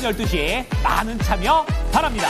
12시에 많은 참여 바랍니다.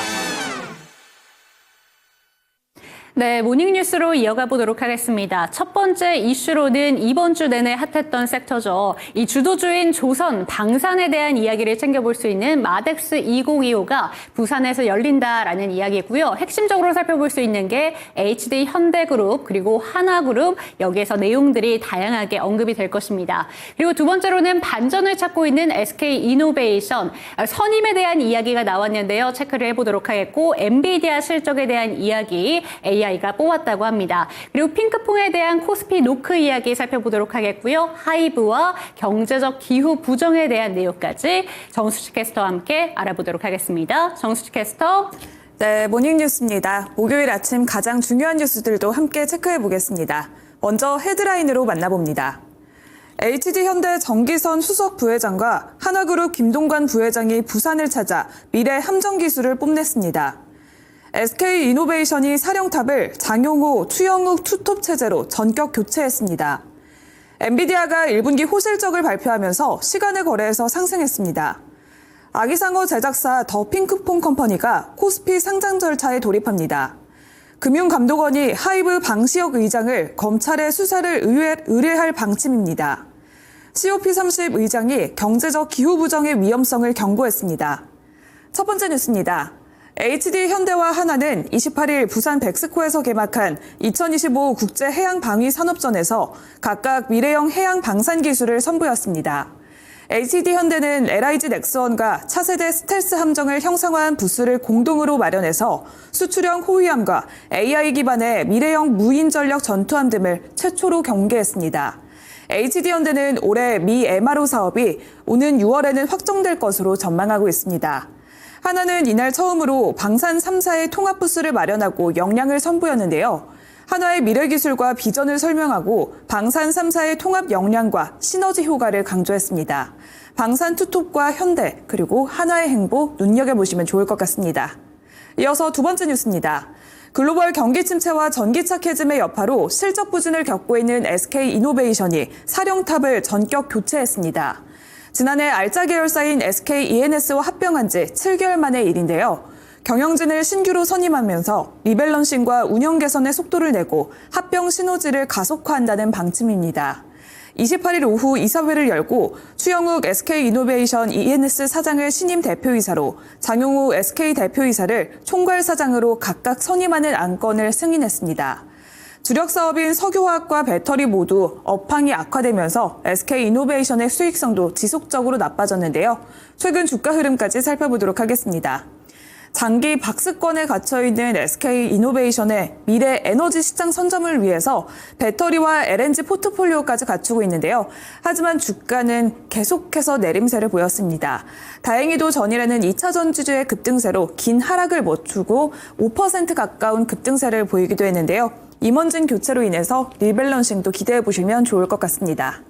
네, 모닝뉴스로 이어가 보도록 하겠습니다. 첫 번째 이슈로는 이번 주 내내 핫했던 섹터죠. 이 주도주인 조선, 방산에 대한 이야기를 챙겨볼 수 있는 마덱스 2025가 부산에서 열린다라는 이야기고요. 핵심적으로 살펴볼 수 있는 게 HD 현대그룹 그리고 하나그룹, 여기에서 내용들이 다양하게 언급이 될 것입니다. 그리고 두 번째로는 반전을 찾고 있는 SK이노베이션, 선임에 대한 이야기가 나왔는데요. 체크를 해보도록 하겠고, 엔비디아 실적에 대한 이야기, AI가 뽑았다고 합니다. 그리고 핑크퐁에 대한 코스피 노크 이야기 살펴보도록 하겠고요. 하이브와 경제적 기후 부정에 대한 내용까지 정수지 캐스터와 함께 알아보도록 하겠습니다. 정수지 캐스터. 네, 모닝뉴스입니다. 목요일 아침 가장 중요한 뉴스들도 함께 체크해 보겠습니다. 먼저 헤드라인으로 만나봅니다. HD현대 정기선 수석 부회장과 하나그룹 김동관 부회장이 부산을 찾아 미래 함정기술을 뽐냈습니다. SK이노베이션이 사령탑을 장용호, 추영욱 투톱 체제로 전격 교체했습니다. 엔비디아가 1분기 호실적을 발표하면서 시간의 거래에서 상승했습니다. 아기상어 제작사 더 핑크퐁 컴퍼니가 코스피 상장 절차에 돌입합니다. 금융감독원이 하이브 방시혁 의장을 검찰의 수사를 의뢰할 방침입니다. COP30 의장이 경제적 기후 부정의 위험성을 경고했습니다. 첫 번째 뉴스입니다. HD현대와 하나는 28일 부산 백스코에서 개막한 2025 국제해양방위산업전에서 각각 미래형 해양 방산 기술을 선보였습니다. HD현대는 LIG 넥스원과 차세대 스텔스 함정을 형상화한 부스를 공동으로 마련해서 수출형 호위함과 AI 기반의 미래형 무인 전력 전투함 등을 최초로 경계했습니다. HD현대는 올해 미 MRO 사업이 오는 6월에는 확정될 것으로 전망하고 있습니다. 하나는 이날 처음으로 방산 3사의 통합 부스를 마련하고 역량을 선보였는데요. 하나의 미래 기술과 비전을 설명하고 방산 3사의 통합 역량과 시너지 효과를 강조했습니다. 방산 투톱과 현대 그리고 하나의 행보 눈여겨보시면 좋을 것 같습니다. 이어서 두 번째 뉴스입니다. 글로벌 경기 침체와 전기차 캐즘의 여파로 실적 부진을 겪고 있는 SK이노베이션이 사령탑을 전격 교체했습니다. 지난해 알짜 계열사인 SKENS와 합병한 지 7개월 만의 일인데요. 경영진을 신규로 선임하면서 리밸런싱과 운영 개선의 속도를 내고 합병 시너지를 가속화한다는 방침입니다. 28일 오후 이사회를 열고 추영욱 SK이노베이션 ENS 사장을 신임 대표이사로 장용호 SK 대표이사를 총괄사장으로 각각 선임하는 안건을 승인했습니다. 주력 사업인 석유화학과 배터리 모두 업황이 악화되면서 SK이노베이션의 수익성도 지속적으로 나빠졌는데요. 최근 주가 흐름까지 살펴보도록 하겠습니다. 장기 박스권에 갇혀있는 SK이노베이션의 미래 에너지 시장 선점을 위해서 배터리와 LNG 포트폴리오까지 갖추고 있는데요. 하지만 주가는 계속해서 내림세를 보였습니다. 다행히도 전일에는 2차 전지주의 급등세로 긴 하락을 멈추고 5% 가까운 급등세를 보이기도 했는데요. 임원진 교체로 인해서 리밸런싱도 기대해 보시면 좋을 것 같습니다.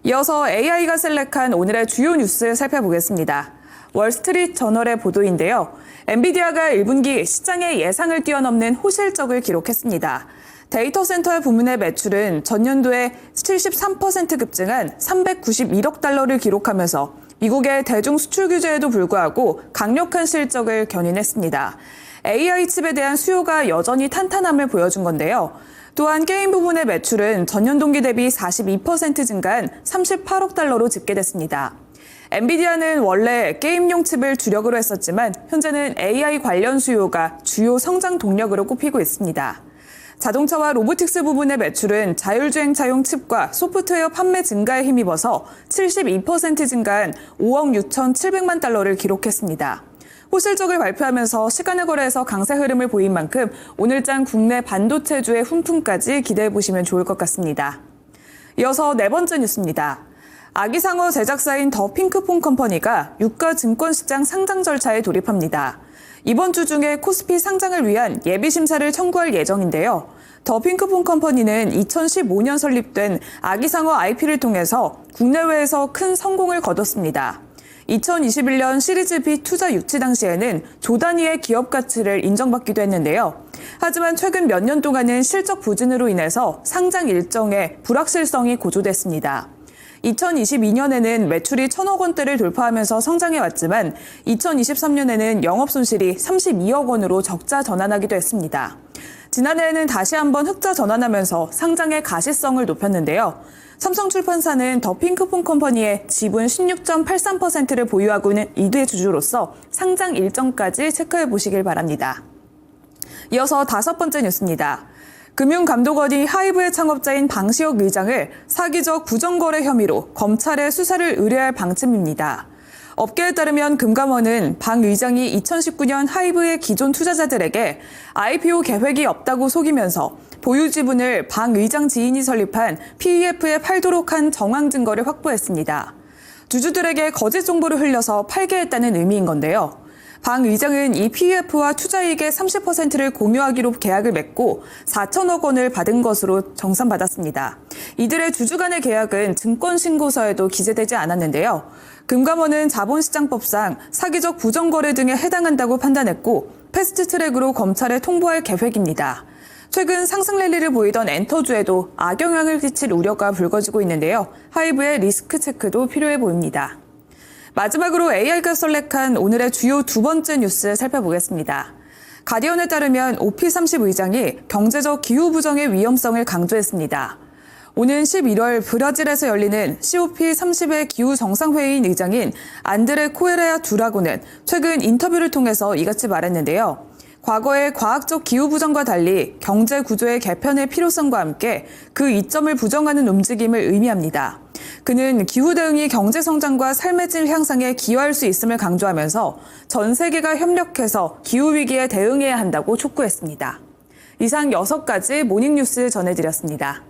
이어서 AI가 셀렉한 오늘의 주요 뉴스 살펴보겠습니다. 월스트리트 저널의 보도인데요. 엔비디아가 1분기 시장의 예상을 뛰어넘는 호실적을 기록했습니다. 데이터 센터 부문의 매출은 전년도에 73% 급증한 391억 달러를 기록하면서 미국의 대중 수출 규제에도 불구하고 강력한 실적을 견인했습니다. AI 칩에 대한 수요가 여전히 탄탄함을 보여준 건데요. 또한 게임 부분의 매출은 전년 동기 대비 42% 증가한 38억 달러로 집계됐습니다. 엔비디아는 원래 게임용 칩을 주력으로 했었지만 현재는 AI 관련 수요가 주요 성장 동력으로 꼽히고 있습니다. 자동차와 로보틱스 부분의 매출은 자율주행차용 칩과 소프트웨어 판매 증가에 힘입어서 72% 증가한 5억 6,700만 달러를 기록했습니다. 호실적을 발표하면서 시간의 거래에서 강세 흐름을 보인 만큼 오늘장 국내 반도체주의 훈풍까지 기대해 보시면 좋을 것 같습니다. 이어서 네 번째 뉴스입니다. 아기상어 제작사인 더 핑크퐁 컴퍼니가 유가 증권시장 상장 절차에 돌입합니다. 이번 주 중에 코스피 상장을 위한 예비 심사를 청구할 예정인데요. 더 핑크퐁 컴퍼니는 2015년 설립된 아기상어 IP를 통해서 국내외에서 큰 성공을 거뒀습니다. 2021년 시리즈 B 투자 유치 당시에는 조 단위의 기업 가치를 인정받기도 했는데요. 하지만 최근 몇 년 동안은 실적 부진으로 인해서 상장 일정에 불확실성이 고조됐습니다. 2022년에는 매출이 1,000억 원대를 돌파하면서 성장해왔지만 2023년에는 영업 손실이 32억 원으로 적자 전환하기도 했습니다. 지난해에는 다시 한번 흑자 전환하면서 상장의 가시성을 높였는데요. 삼성출판사는 더 핑크퐁 컴퍼니의 지분 16.83%를 보유하고 있는 2대 주주로서 상장 일정까지 체크해 보시길 바랍니다. 이어서 5번째 뉴스입니다. 금융감독원이 하이브의 창업자인 방시혁 의장을 사기적 부정거래 혐의로 검찰에 수사를 의뢰할 방침입니다. 업계에 따르면 금감원은 방 의장이 2019년 하이브의 기존 투자자들에게 IPO 계획이 없다고 속이면서 보유 지분을 방 의장 지인이 설립한 PEF에 팔도록 한 정황 증거를 확보했습니다. 주주들에게 거짓 정보를 흘려서 팔게 했다는 의미인 건데요. 방 의장은 이 PEF와 투자이익의 30%를 공유하기로 계약을 맺고 4천억 원을 받은 것으로 정산받았습니다. 이들의 주주 간의 계약은 증권신고서에도 기재되지 않았는데요. 금감원은 자본시장법상 사기적 부정거래 등에 해당한다고 판단했고 패스트트랙으로 검찰에 통보할 계획입니다. 최근 상승 랠리를 보이던 엔터주에도 악영향을 끼칠 우려가 불거지고 있는데요. 하이브의 리스크 체크도 필요해 보입니다. 마지막으로 AI가 셀렉한 오늘의 주요 2번째 뉴스 살펴보겠습니다. 가디언에 따르면 OP30 의장이 경제적 기후 부정의 위험성을 강조했습니다. 오는 11월 브라질에서 열리는 COP30의 기후 정상회의인 의장인 안드레 코에레아 두라고는 최근 인터뷰를 통해서 이같이 말했는데요. 과거의 과학적 기후 부정과 달리 경제 구조의 개편의 필요성과 함께 그 이점을 부정하는 움직임을 의미합니다. 그는 기후 대응이 경제 성장과 삶의 질 향상에 기여할 수 있음을 강조하면서 전 세계가 협력해서 기후 위기에 대응해야 한다고 촉구했습니다. 이상 6가지 모닝뉴스 전해드렸습니다.